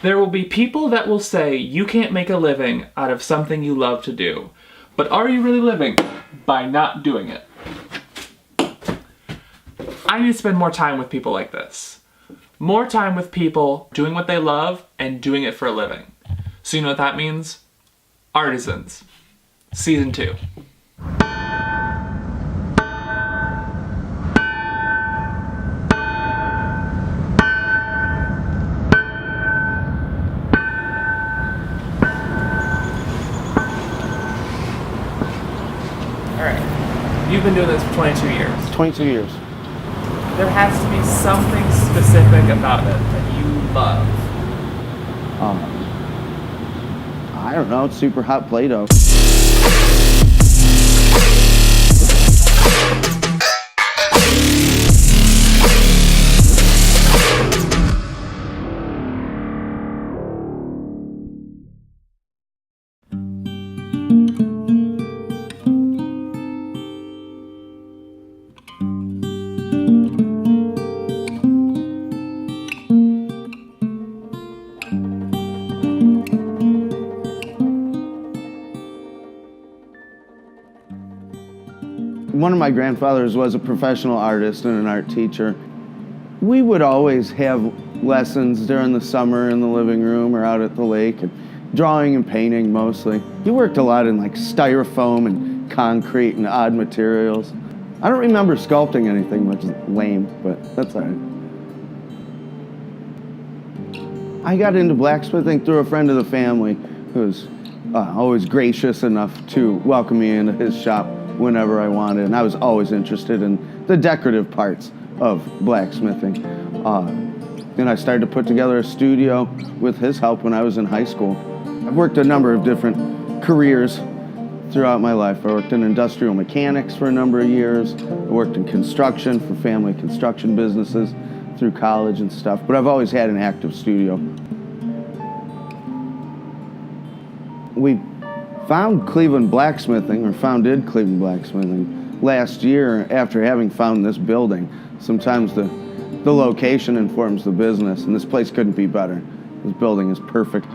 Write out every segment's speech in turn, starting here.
There will be people that will say you can't make a living out of something you love to do. But are you really living by not doing it? I need to spend more time with people like this. More time with people doing what they love and doing it for a living. So you know what that means? Artisans. Season 2. Alright, you've been doing this for 22 years. 22 years. There has to be something specific about it that you love. I don't know, it's super hot Play-Doh. One of my grandfathers was a professional artist and an art teacher. We would always have lessons during the summer in the living room or out at the lake, and drawing and painting mostly. He worked a lot in like styrofoam and concrete and odd materials. I don't remember sculpting anything, which is lame, but that's all right. I got into blacksmithing through a friend of the family who was always gracious enough to welcome me into his shop whenever I wanted, and I was always interested in the decorative parts of blacksmithing. And I started to put together a studio with his help when I was in high school. I've worked a number of different careers throughout my life. I worked in industrial mechanics for a number of years. I worked in construction for family construction businesses through college and stuff, but I've always had an active studio. We founded Cleveland Blacksmithing last year after having found this building. Sometimes the location informs the business, and this place couldn't be better. This building is perfect.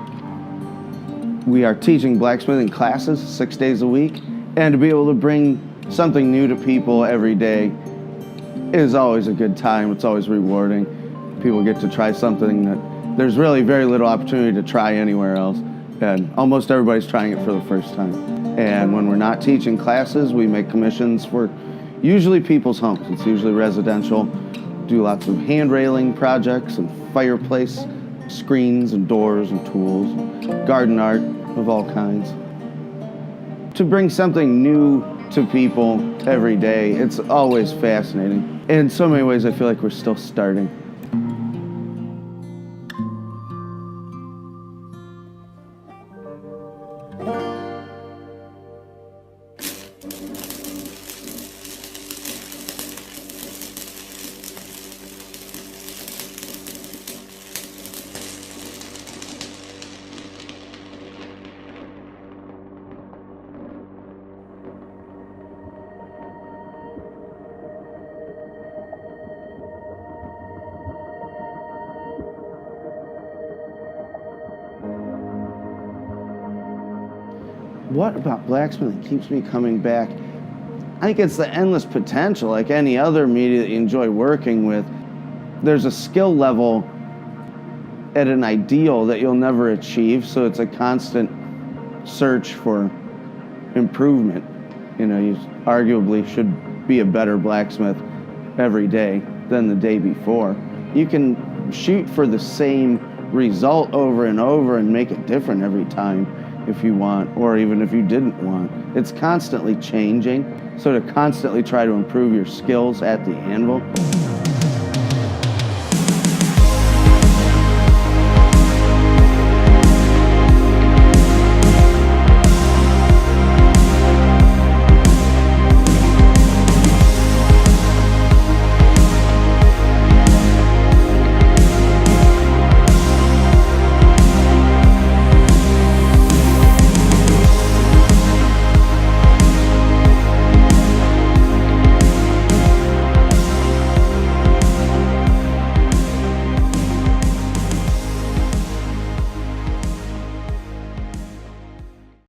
We are teaching blacksmithing classes 6 days a week, and to be able to bring something new to people every day is always a good time. It's always rewarding. People get to try something that there's really very little opportunity to try anywhere else. And almost everybody's trying it for the first time. And when we're not teaching classes, we make commissions for usually people's homes. It's usually residential. Do lots of hand railing projects and fireplace screens and doors and tools, garden art of all kinds. To bring something new to people every day, it's always fascinating. In so many ways, I feel like we're still starting. What about blacksmithing keeps me coming back? I think it's the endless potential, like any other media that you enjoy working with. There's a skill level at an ideal that you'll never achieve, so it's a constant search for improvement. You know, you arguably should be a better blacksmith every day than the day before. You can shoot for the same result over and over and make it different every time if you want, or even if you didn't want. It's constantly changing, so to constantly try to improve your skills at the anvil.